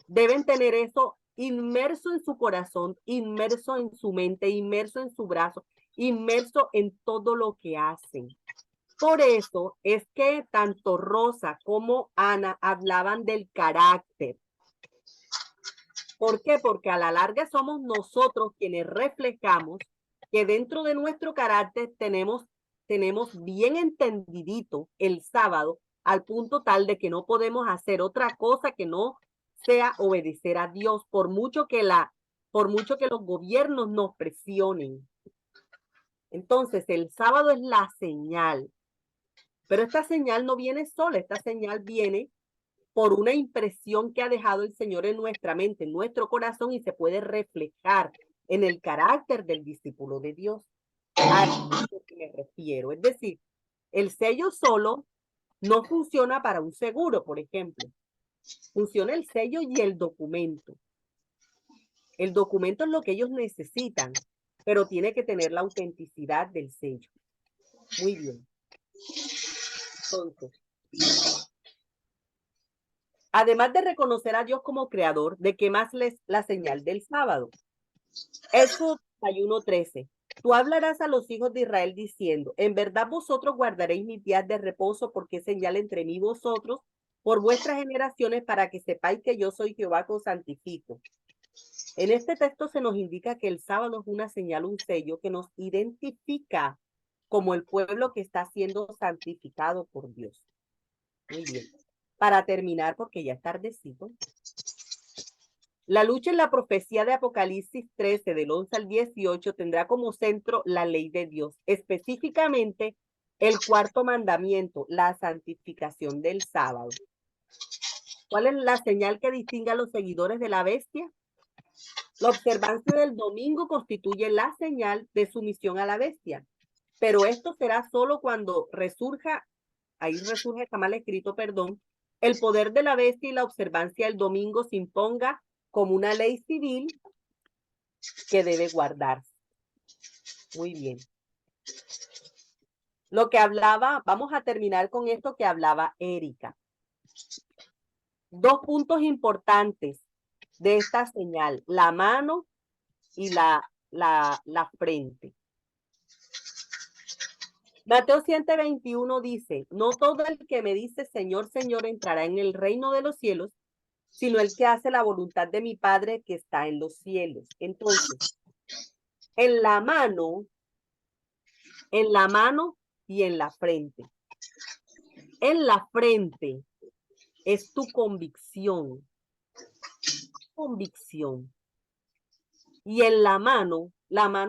deben tener eso inmerso en su corazón, inmerso en su mente, inmerso en su brazo, inmerso en todo lo que hacen. Por eso es que tanto Rosa como Ana hablaban del carácter. ¿Por qué? Porque a la larga somos nosotros quienes reflejamos que dentro de nuestro carácter tenemos bien entendidito el sábado al punto tal de que no podemos hacer otra cosa que no sea obedecer a Dios, por mucho que los gobiernos nos presionen. Entonces, el sábado es la señal, pero esta señal no viene sola, esta señal viene por una impresión que ha dejado el Señor en nuestra mente, en nuestro corazón, y se puede reflejar en el carácter del discípulo de Dios. A eso que me refiero. Es decir, el sello solo no funciona para un seguro, por ejemplo. Funciona el sello y el documento. El documento es lo que ellos necesitan, pero tiene que tener la autenticidad del sello. Muy bien. Entonces, además de reconocer a Dios como creador, ¿de qué más les la señal del sábado? Éxodo 31:13. Tú hablarás a los hijos de Israel diciendo, en verdad vosotros guardaréis mis días de reposo porque es señal entre mí y vosotros por vuestras generaciones para que sepáis que yo soy Jehová que os santifico. En este texto se nos indica que el sábado es una señal, un sello que nos identifica como el pueblo que está siendo santificado por Dios. Muy bien. Para terminar, porque ya es tardecito, la lucha en la profecía de Apocalipsis 13, del 11 al 18, tendrá como centro la ley de Dios, específicamente el cuarto mandamiento, la santificación del sábado. ¿Cuál es la señal que distingue a los seguidores de la bestia? La observancia del domingo constituye la señal de sumisión a la bestia, pero esto será solo cuando resurja, ahí resurge, está mal escrito, perdón, el poder de la bestia y la observancia del domingo se imponga como una ley civil que debe guardarse. Muy bien. Lo que hablaba, vamos a terminar con esto que hablaba Erika. Dos puntos importantes de esta señal, la mano y la frente. Mateo 7:21 dice, no todo el que me dice Señor, Señor entrará en el reino de los cielos, sino el que hace la voluntad de mi Padre que está en los cielos. Entonces, en la mano y en la frente. En la frente es tu convicción. Convicción. Y en la mano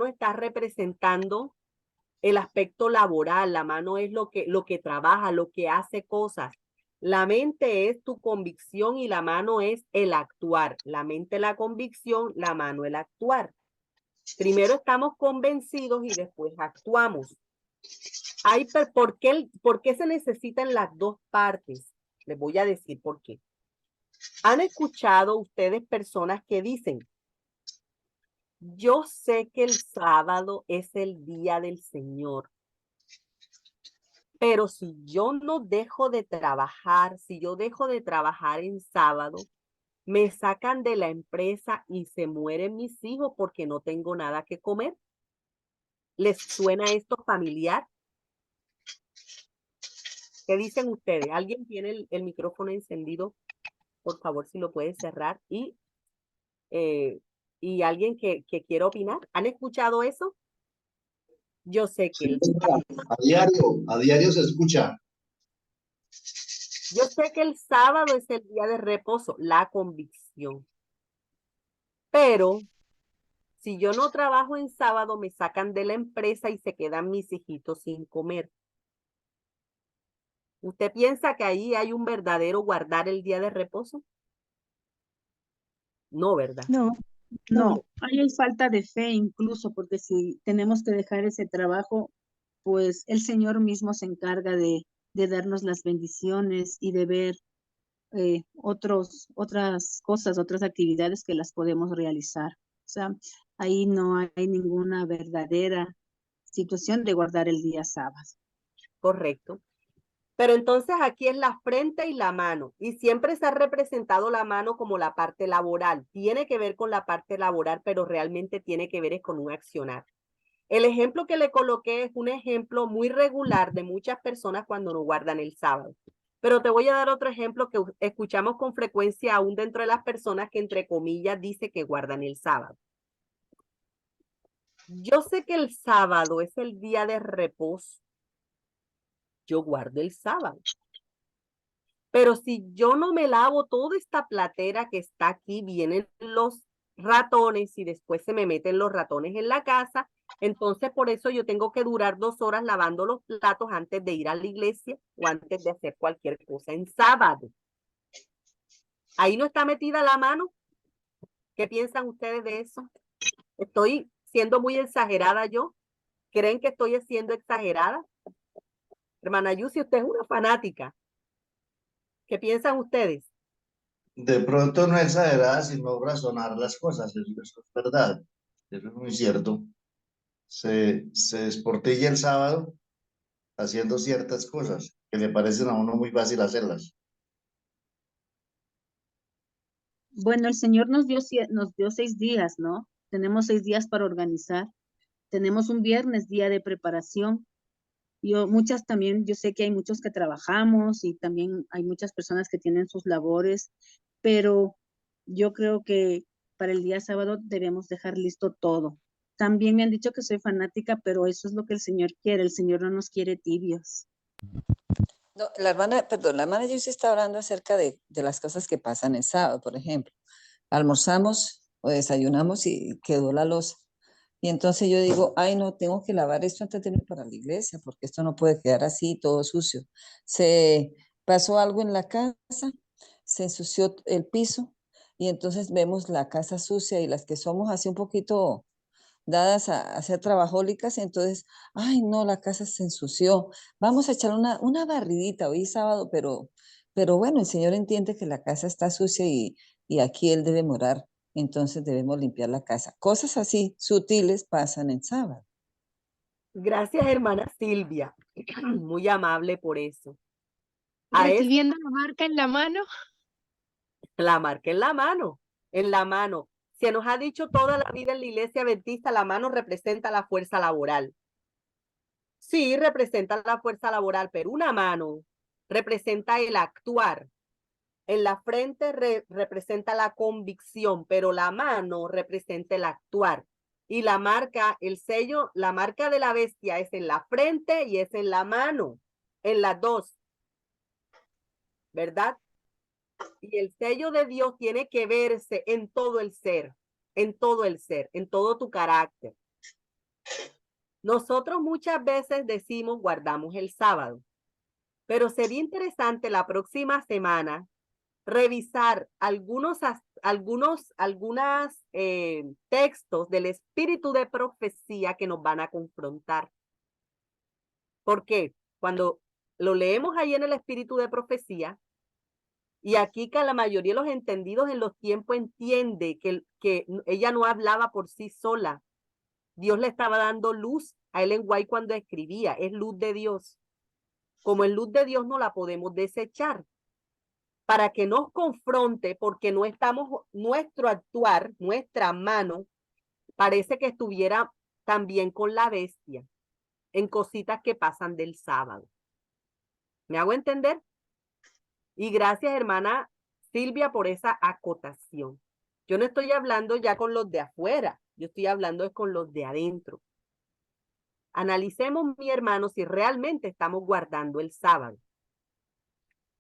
está representando el aspecto laboral. La mano es lo que trabaja, lo que hace cosas. La mente es tu convicción y la mano es el actuar. La mente la convicción, la mano el actuar. Primero estamos convencidos y después actuamos. ¿Por qué se necesitan las dos partes? Les voy a decir por qué. ¿Han escuchado ustedes personas que dicen, yo sé que el sábado es el día del Señor, pero si yo no dejo de trabajar, si yo dejo de trabajar en sábado, me sacan de la empresa y se mueren mis hijos porque no tengo nada que comer? ¿Les suena esto familiar? ¿Qué dicen ustedes? ¿Alguien tiene el micrófono encendido? Por favor, si lo puede cerrar. Y alguien que quiera opinar. ¿Han escuchado eso? Yo sé que Sí, a diario se escucha. Yo sé que el sábado es el día de reposo, la convicción. Pero si yo no trabajo en sábado, me sacan de la empresa y se quedan mis hijitos sin comer. ¿Usted piensa que ahí hay un verdadero guardar el día de reposo? No, ¿verdad? No, No. no, ahí hay falta de fe incluso, porque si tenemos que dejar ese trabajo, pues el Señor mismo se encarga de darnos las bendiciones y de ver otras cosas, otras actividades que las podemos realizar. O sea, ahí no hay ninguna verdadera situación de guardar el día sábado. Correcto. Pero entonces aquí es la frente y la mano. Y siempre se ha representado la mano como la parte laboral. Tiene que ver con la parte laboral, pero realmente tiene que ver es con un accionar. El ejemplo que le coloqué es un ejemplo muy regular de muchas personas cuando no guardan el sábado. Pero te voy a dar otro ejemplo que escuchamos con frecuencia aún dentro de las personas que entre comillas dice que guardan el sábado. Yo sé que el sábado es el día de reposo. Yo guardo el sábado. Pero si yo no me lavo toda esta platera que está aquí, vienen los ratones y después se me meten los ratones en la casa. Entonces, por eso yo tengo que durar 2 horas lavando los platos antes de ir a la iglesia o antes de hacer cualquier cosa en sábado. Ahí no está metida la mano. ¿Qué piensan ustedes de eso? ¿Estoy siendo muy exagerada yo? ¿Creen que estoy siendo exagerada? Hermana Yusi, usted es una fanática. ¿Qué piensan ustedes? De pronto no exagerar, sino razonar las cosas, eso es verdad, eso es muy cierto. Se desportilla el sábado haciendo ciertas cosas que le parecen a uno muy fácil hacerlas. Bueno, el Señor nos dio 6 días, ¿no? Tenemos 6 días para organizar. Tenemos un viernes, día de preparación. Yo sé que hay muchos que trabajamos y también hay muchas personas que tienen sus labores, pero yo creo que para el día sábado debemos dejar listo todo. También me han dicho que soy fanática, pero eso es lo que el Señor quiere. El Señor no nos quiere tibios. No, la hermana Yusi está hablando acerca de las cosas que pasan el sábado, por ejemplo. Almorzamos o desayunamos y quedó la loza. Y entonces yo digo, ay, no, tengo que lavar esto antes de irme para la iglesia, porque esto no puede quedar así, todo sucio. Se pasó algo en la casa, se ensució el piso, y entonces vemos la casa sucia y las que somos así un poquito dadas a ser trabajólicas, entonces, ay, no, la casa se ensució, vamos a echar una barridita, hoy es sábado, pero bueno, el Señor entiende que la casa está sucia y aquí Él debe morar, entonces debemos limpiar la casa. Cosas así sutiles pasan en sábado. Gracias, hermana Silvia. Muy amable por eso. A eso Recibiendo la marca en la mano. la marca en la mano, en la mano. Se nos ha dicho toda la vida en la iglesia adventista, la mano representa la fuerza laboral. Sí, representa la fuerza laboral, pero una mano representa el actuar. En la frente representa la convicción, pero la mano representa el actuar. Y la marca, el sello, la marca de la bestia es en la frente y es en la mano, en las dos, ¿verdad? Y el sello de Dios tiene que verse en todo el ser, en todo el ser, en todo tu carácter. Nosotros muchas veces decimos guardamos el sábado, pero sería interesante la próxima semana revisar algunos textos del espíritu de profecía que nos van a confrontar. Porque cuando lo leemos ahí en el espíritu de profecía, y aquí que la mayoría de los entendidos en los tiempos entiende que ella no hablaba por sí sola. Dios le estaba dando luz a Ellen White cuando escribía, es luz de Dios. Como es luz de Dios no la podemos desechar. Para que nos confronte, porque no estamos, nuestro actuar, nuestra mano, parece que estuviera también con la bestia, en cositas que pasan del sábado. ¿Me hago entender? Y gracias, hermana Silvia, por esa acotación. Yo no estoy hablando ya con los de afuera, yo estoy hablando con los de adentro. Analicemos, mi hermano, si realmente estamos guardando el sábado.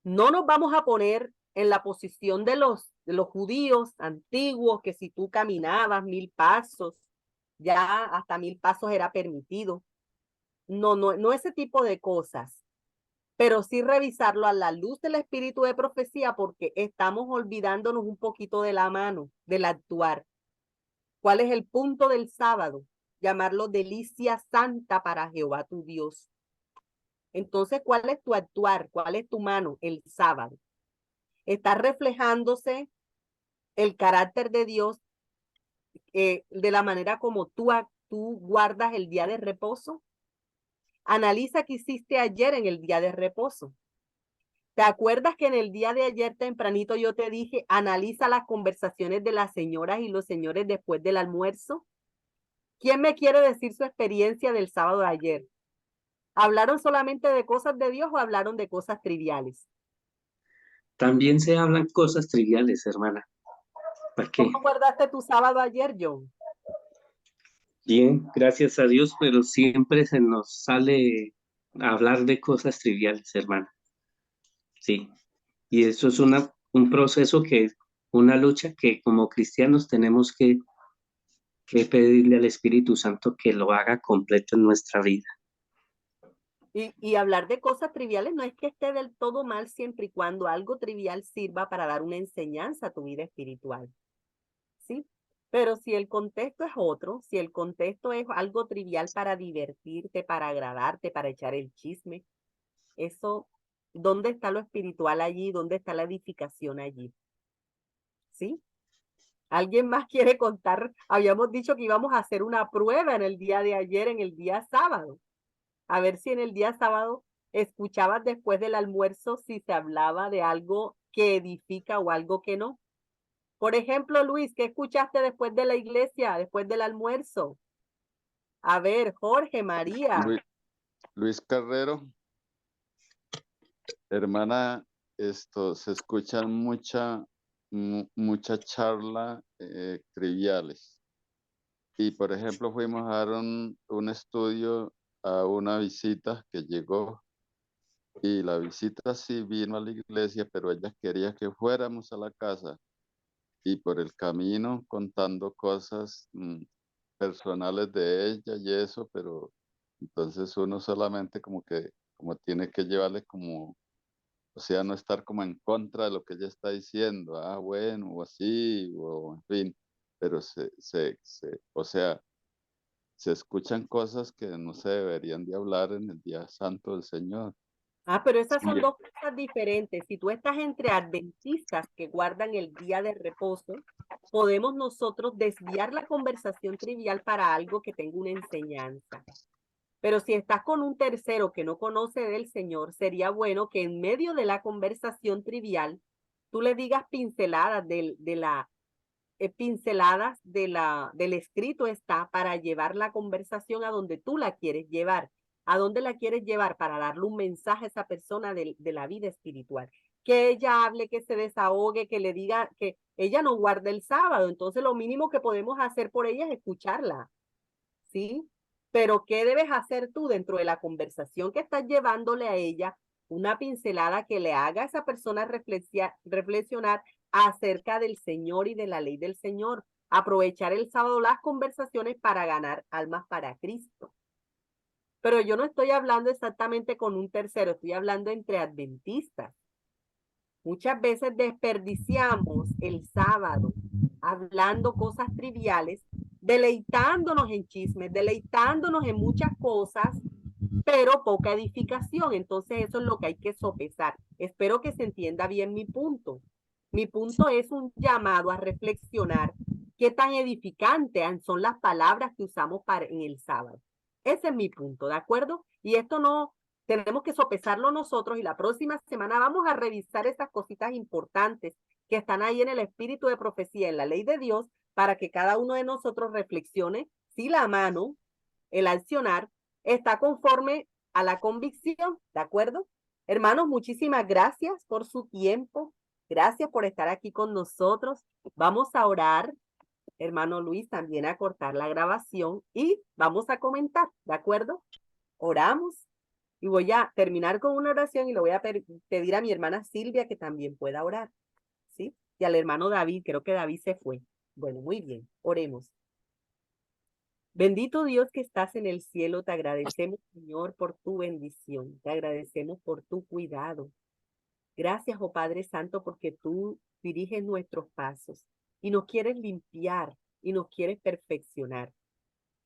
No nos vamos a poner en la posición de los judíos antiguos, que si tú caminabas 1000 pasos, ya hasta 1000 pasos era permitido. No ese tipo de cosas, pero sí revisarlo a la luz del espíritu de profecía, porque estamos olvidándonos un poquito de la mano, del actuar. ¿Cuál es el punto del sábado? Llamarlo delicia santa para Jehová tu Dios. Entonces, ¿cuál es tu actuar? ¿Cuál es tu mano el sábado? ¿Está reflejándose el carácter de Dios de la manera como tú guardas el día de reposo? Analiza qué hiciste ayer en el día de reposo. ¿Te acuerdas que en el día de ayer tempranito yo te dije, analiza las conversaciones de las señoras y los señores después del almuerzo? ¿Quién me quiere decir su experiencia del sábado de ayer? ¿Hablaron solamente de cosas de Dios o hablaron de cosas triviales? También se hablan cosas triviales, hermana. ¿Para qué? ¿Cómo guardaste tu sábado ayer, John? Bien, gracias a Dios, pero siempre se nos sale a hablar de cosas triviales, hermana. Sí, y eso es un proceso una lucha que como cristianos tenemos que pedirle al Espíritu Santo que lo haga completo en nuestra vida. Y hablar de cosas triviales no es que esté del todo mal siempre y cuando algo trivial sirva para dar una enseñanza a tu vida espiritual. ¿Sí? Pero si el contexto es otro, si el contexto es algo trivial para divertirte, para agradarte, para echar el chisme, eso, ¿dónde está lo espiritual allí? ¿Dónde está la edificación allí? ¿Sí? ¿Alguien más quiere contar? Habíamos dicho que íbamos a hacer una prueba en el día de ayer, en el día sábado. A ver si en el día sábado escuchabas después del almuerzo si se hablaba de algo que edifica o algo que no. Por ejemplo, Luis, ¿qué escuchaste después de la iglesia, después del almuerzo? A ver, Jorge, María. Luis Carrero, hermana, se escuchan mucha charla triviales. Y por ejemplo, fuimos a dar un estudio a una visita que llegó, y la visita sí vino a la iglesia, pero ella quería que fuéramos a la casa, y por el camino contando cosas personales de ella y eso, pero entonces uno solamente como tiene que llevarle como, o sea, no estar como en contra de lo que ella está diciendo, bueno, o así, o en fin, pero o sea, se escuchan cosas que no se deberían de hablar en el día santo del Señor. Pero esas son Sí. dos cosas diferentes. Si tú estás entre adventistas que guardan el día de reposo, podemos nosotros desviar la conversación trivial para algo que tenga una enseñanza. Pero si estás con un tercero que no conoce del Señor, sería bueno que en medio de la conversación trivial, tú le digas pinceladas del escrito está para llevar la conversación a donde tú la quieres llevar. ¿A dónde la quieres llevar? Para darle un mensaje a esa persona de la vida espiritual. Que ella hable, que se desahogue, que le diga que ella no guarda el sábado. Entonces lo mínimo que podemos hacer por ella es escucharla. ¿Sí? Pero ¿qué debes hacer tú dentro de la conversación que estás llevándole a ella? Una pincelada que le haga a esa persona reflexionar acerca del Señor y de la ley del Señor. Aprovechar el sábado las conversaciones para ganar almas para Cristo. Pero yo no estoy hablando exactamente con un tercero, estoy hablando entre adventistas. Muchas veces desperdiciamos el sábado hablando cosas triviales, deleitándonos en chismes, deleitándonos en muchas cosas, pero poca edificación. Entonces eso es lo que hay que sopesar. Espero que se entienda bien mi punto. Mi punto es un llamado a reflexionar qué tan edificantes son las palabras que usamos en el sábado. Ese es mi punto, ¿de acuerdo? Y esto no, tenemos que sopesarlo nosotros y la próxima semana vamos a revisar esas cositas importantes que están ahí en el espíritu de profecía, en la ley de Dios, para que cada uno de nosotros reflexione si la mano, el accionar, está conforme a la convicción, ¿de acuerdo? Hermanos, muchísimas gracias por su tiempo. Gracias por estar aquí con nosotros. Vamos a orar, hermano Luis, también a cortar la grabación y vamos a comentar, ¿de acuerdo? Oramos. Y voy a terminar con una oración y le voy a pedir a mi hermana Silvia que también pueda orar, ¿sí? Y al hermano David, creo que David se fue. Bueno, muy bien, oremos. Bendito Dios que estás en el cielo, te agradecemos, Señor, por tu bendición, te agradecemos por tu cuidado. Gracias, oh Padre Santo, porque tú diriges nuestros pasos y nos quieres limpiar y nos quieres perfeccionar.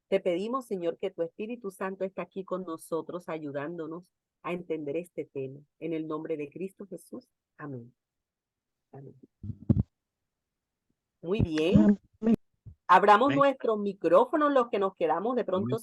Te pedimos, Señor, que tu Espíritu Santo esté aquí con nosotros, ayudándonos a entender este tema. En el nombre de Cristo Jesús. Amén. Amén. Muy bien. Abramos nuestros micrófonos, los que nos quedamos de pronto